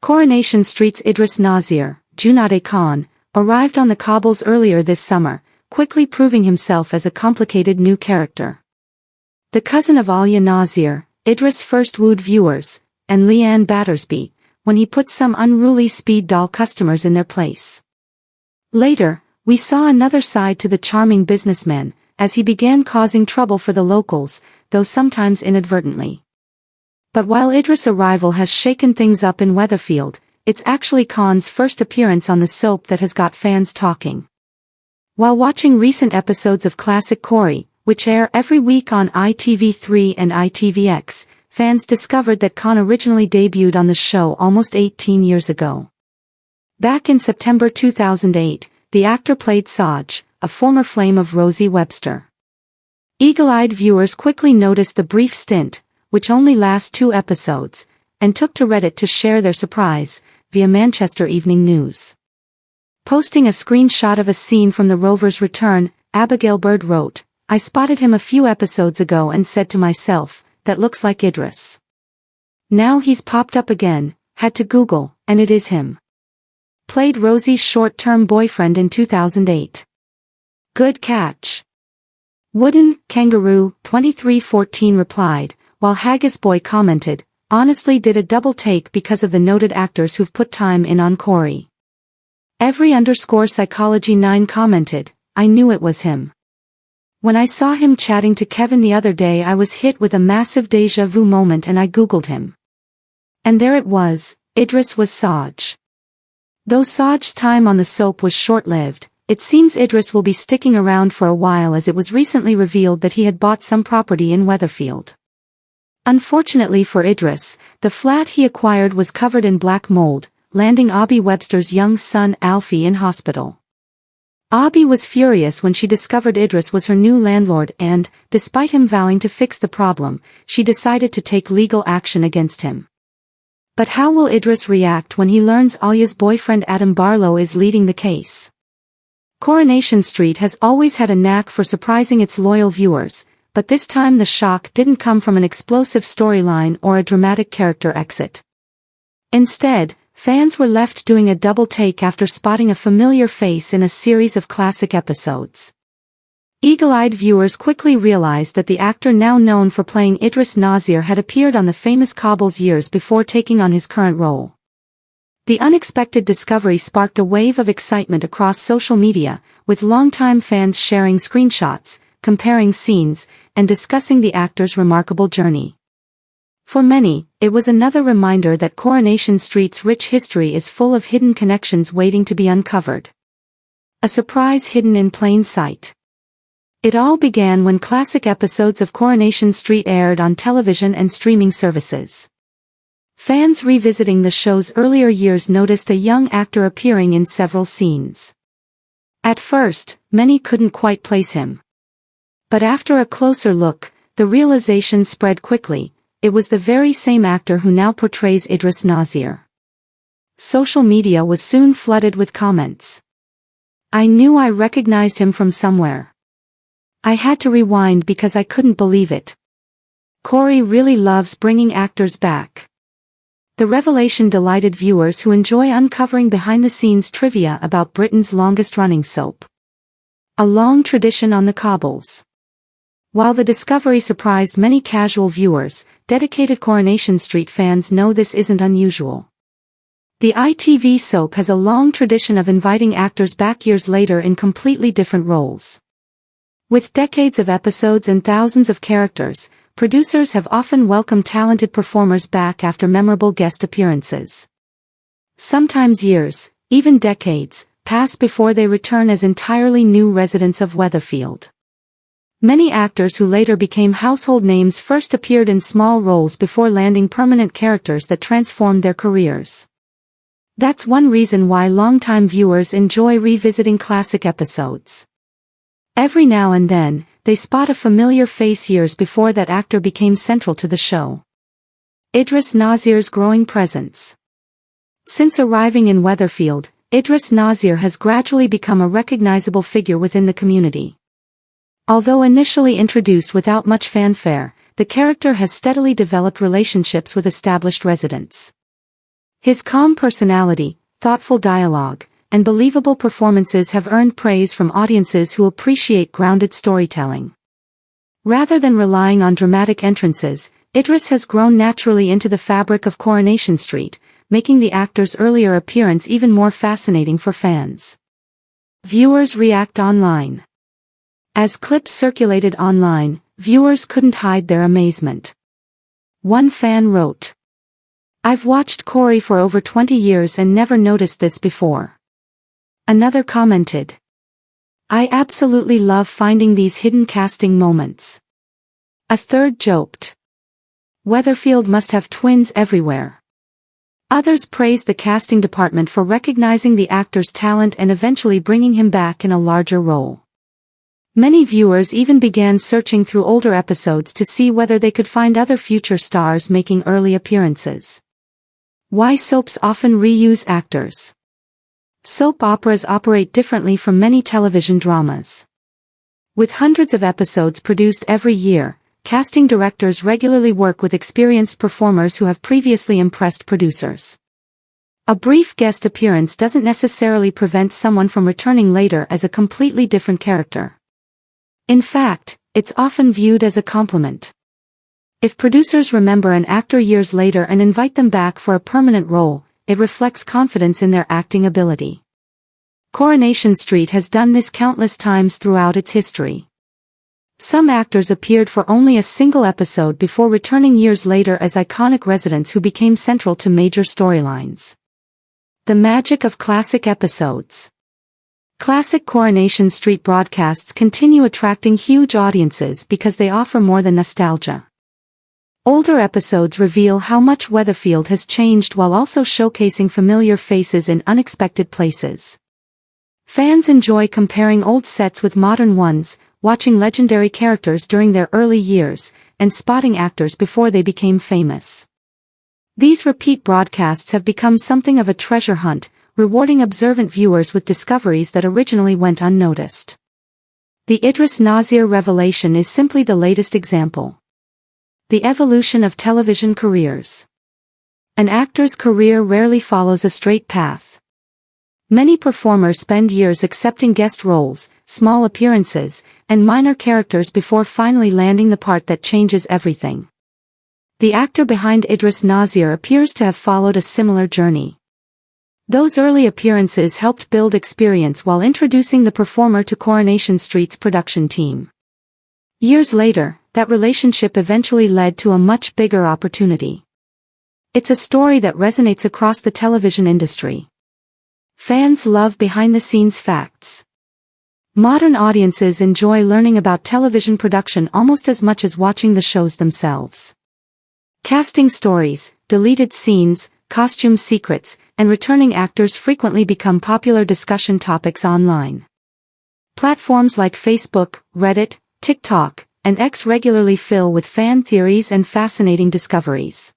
Coronation Street's Idris Nazir, Junade Khan, arrived on the cobbles earlier this summer, quickly proving himself as a complicated new character. The cousin of Alia Nazir, Idris first wooed viewers, and Leanne Battersby, when he put some unruly speed doll customers in their place. Later, we saw another side to the charming businessman, as he began causing trouble for the locals, though sometimes inadvertently. But while Idris' arrival has shaken things up in Weatherfield, it's actually Khan's first appearance on the soap that has got fans talking. While watching recent episodes of classic Corrie, which air every week on ITV3 and ITVX, fans discovered that Khan originally debuted on the show almost 18 years ago. Back in September 2008, the actor played Saj, a former flame of Rosie Webster. Eagle-eyed viewers quickly noticed the brief stint, which only lasts 2 episodes, and took to Reddit to share their surprise, via Manchester Evening News. Posting a screenshot of a scene from The Rover's return, Abigail Bird wrote, "I spotted him a few episodes ago and said to myself, that looks like Idris. Now he's popped up again, had to Google, and it is him. Played Rosie's short-term boyfriend in 2008. Good catch." Wooden Kangaroo 2314 replied, while Haggis Boy commented, "Honestly did a double take because of the noted actors who've put time in on Corrie." Every_psychology9 commented, "I knew it was him. When I saw him chatting to Kevin the other day I was hit with a massive deja vu moment and I googled him. And there it was, Idris was Saj." Though Saj's time on the soap was short-lived, it seems Idris will be sticking around for a while as it was recently revealed that he had bought some property in Weatherfield. Unfortunately for Idris, the flat he acquired was covered in black mold, landing Abby Webster's young son Alfie in hospital. Abby was furious when she discovered Idris was her new landlord and, despite him vowing to fix the problem, she decided to take legal action against him. But how will Idris react when he learns Alia's boyfriend Adam Barlow is leading the case? Coronation Street has always had a knack for surprising its loyal viewers, but this time the shock didn't come from an explosive storyline or a dramatic character exit. Instead, fans were left doing a double take after spotting a familiar face in a series of classic episodes. Eagle-eyed viewers quickly realized that the actor now known for playing Idris Nazir had appeared on the famous Cobbles years before taking on his current role. The unexpected discovery sparked a wave of excitement across social media, with longtime fans sharing screenshots, comparing scenes, and discussing the actor's remarkable journey. For many, it was another reminder that Coronation Street's rich history is full of hidden connections waiting to be uncovered. A surprise hidden in plain sight. It all began when classic episodes of Coronation Street aired on television and streaming services. Fans revisiting the show's earlier years noticed a young actor appearing in several scenes. At first, many couldn't quite place him. But after a closer look, the realization spread quickly. It was the very same actor who now portrays Idris Nazir. Social media was soon flooded with comments. "I knew I recognized him from somewhere. I had to rewind because I couldn't believe it. Corrie really loves bringing actors back." The revelation delighted viewers who enjoy uncovering behind-the-scenes trivia about Britain's longest-running soap. A long tradition on the cobbles. While the discovery surprised many casual viewers, dedicated Coronation Street fans know this isn't unusual. The ITV soap has a long tradition of inviting actors back years later in completely different roles. With decades of episodes and thousands of characters, producers have often welcomed talented performers back after memorable guest appearances. Sometimes years, even decades, pass before they return as entirely new residents of Weatherfield. Many actors who later became household names first appeared in small roles before landing permanent characters that transformed their careers. That's one reason why longtime viewers enjoy revisiting classic episodes. Every now and then, they spot a familiar face years before that actor became central to the show. Idris Nazir's growing presence. Since arriving in Weatherfield, Idris Nazir has gradually become a recognizable figure within the community. Although initially introduced without much fanfare, the character has steadily developed relationships with established residents. His calm personality, thoughtful dialogue, and believable performances have earned praise from audiences who appreciate grounded storytelling. Rather than relying on dramatic entrances, Idris has grown naturally into the fabric of Coronation Street, making the actor's earlier appearance even more fascinating for fans. Viewers react online. As clips circulated online, viewers couldn't hide their amazement. One fan wrote, "I've watched Corrie for over 20 years and never noticed this before." Another commented, "I absolutely love finding these hidden casting moments." A third joked, "Weatherfield must have twins everywhere." Others praised the casting department for recognizing the actor's talent and eventually bringing him back in a larger role. Many viewers even began searching through older episodes to see whether they could find other future stars making early appearances. Why soaps often reuse actors? Soap operas operate differently from many television dramas. With hundreds of episodes produced every year, casting directors regularly work with experienced performers who have previously impressed producers. A brief guest appearance doesn't necessarily prevent someone from returning later as a completely different character. In fact, it's often viewed as a compliment. If producers remember an actor years later and invite them back for a permanent role, it reflects confidence in their acting ability. Coronation Street has done this countless times throughout its history. Some actors appeared for only a single episode before returning years later as iconic residents who became central to major storylines. The magic of classic episodes. Classic Coronation Street broadcasts continue attracting huge audiences because they offer more than nostalgia. Older episodes reveal how much Weatherfield has changed while also showcasing familiar faces in unexpected places. Fans enjoy comparing old sets with modern ones, watching legendary characters during their early years, and spotting actors before they became famous. These repeat broadcasts have become something of a treasure hunt, rewarding observant viewers with discoveries that originally went unnoticed. The Idris Nazir revelation is simply the latest example. The evolution of television careers. An actor's career rarely follows a straight path. Many performers spend years accepting guest roles, small appearances, and minor characters before finally landing the part that changes everything. The actor behind Idris Nazir appears to have followed a similar journey. Those early appearances helped build experience while introducing the performer to Coronation Street's production team. Years later, that relationship eventually led to a much bigger opportunity. It's a story that resonates across the television industry. Fans love behind-the-scenes facts. Modern audiences enjoy learning about television production almost as much as watching the shows themselves. Casting stories, deleted scenes, costume secrets, and returning actors frequently become popular discussion topics online. Platforms like Facebook, Reddit, TikTok, and X regularly fill with fan theories and fascinating discoveries.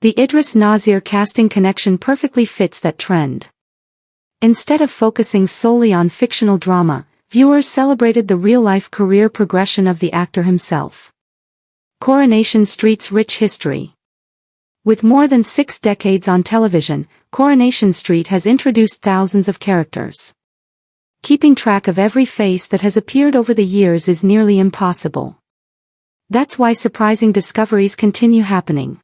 The Idris Nazir casting connection perfectly fits that trend. Instead of focusing solely on fictional drama, viewers celebrated the real-life career progression of the actor himself. Coronation Street's rich history. With more than 6 decades on television, Coronation Street has introduced thousands of characters. Keeping track of every face that has appeared over the years is nearly impossible. That's why surprising discoveries continue happening.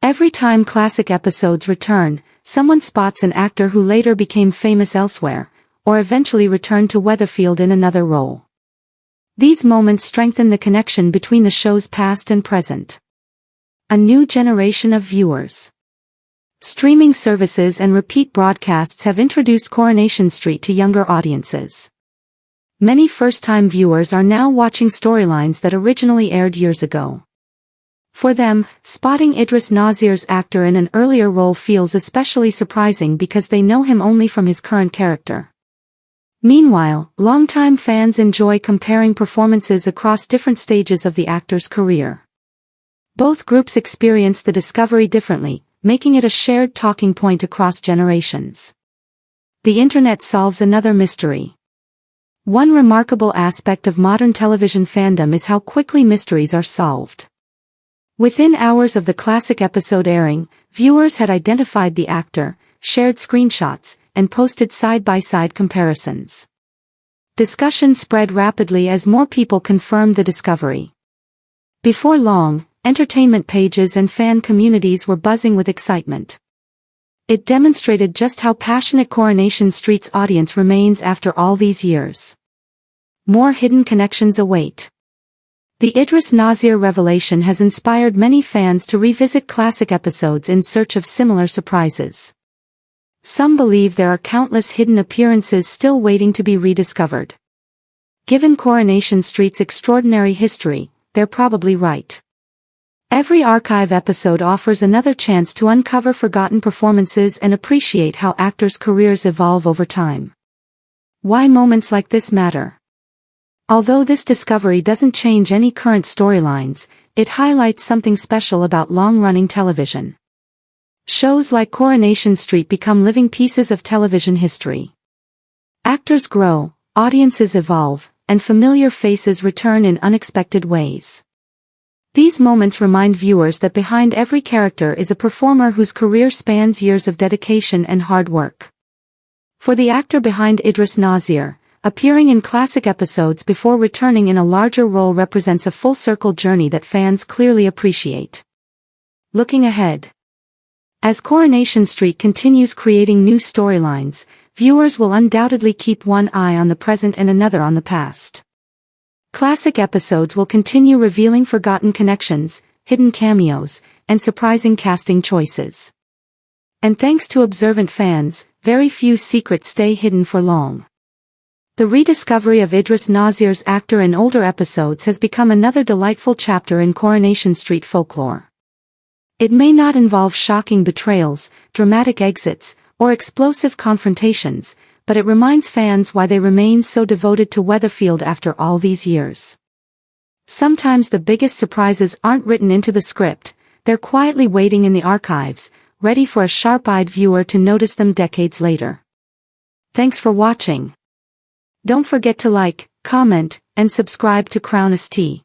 Every time classic episodes return, someone spots an actor who later became famous elsewhere, or eventually returned to Weatherfield in another role. These moments strengthen the connection between the show's past and present. A new generation of viewers. Streaming services and repeat broadcasts have introduced Coronation Street to younger audiences. Many first-time viewers are now watching storylines that originally aired years ago. For them, spotting Idris Nazir's actor in an earlier role feels especially surprising because they know him only from his current character. Meanwhile, longtime fans enjoy comparing performances across different stages of the actor's career. Both groups experience the discovery differently, making it a shared talking point across generations. The internet solves another mystery. One remarkable aspect of modern television fandom is how quickly mysteries are solved. Within hours of the classic episode airing, viewers had identified the actor, shared screenshots, and posted side-by-side comparisons. Discussion spread rapidly as more people confirmed the discovery. Before long, entertainment pages and fan communities were buzzing with excitement. It demonstrated just how passionate Coronation Street's audience remains after all these years. More hidden connections await. The Idris Nazir revelation has inspired many fans to revisit classic episodes in search of similar surprises. Some believe there are countless hidden appearances still waiting to be rediscovered. Given Coronation Street's extraordinary history, they're probably right. Every archive episode offers another chance to uncover forgotten performances and appreciate how actors' careers evolve over time. Why moments like this matter? Although this discovery doesn't change any current storylines, it highlights something special about long-running television. Shows like Coronation Street become living pieces of television history. Actors grow, audiences evolve, and familiar faces return in unexpected ways. These moments remind viewers that behind every character is a performer whose career spans years of dedication and hard work. For the actor behind Idris Nazir, appearing in classic episodes before returning in a larger role represents a full-circle journey that fans clearly appreciate. Looking ahead. As Coronation Street continues creating new storylines, viewers will undoubtedly keep one eye on the present and another on the past. Classic episodes will continue revealing forgotten connections, hidden cameos, and surprising casting choices. And thanks to observant fans, very few secrets stay hidden for long. The rediscovery of Idris Nazir's actor in older episodes has become another delightful chapter in Coronation Street folklore. It may not involve shocking betrayals, dramatic exits, or explosive confrontations, but it reminds fans why they remain so devoted to Weatherfield after all these years. Sometimes the biggest surprises aren't written into the script, they're quietly waiting in the archives, ready for a sharp-eyed viewer to notice them decades later. Thanks for watching. Don't forget to like, comment, and subscribe to Crown ST.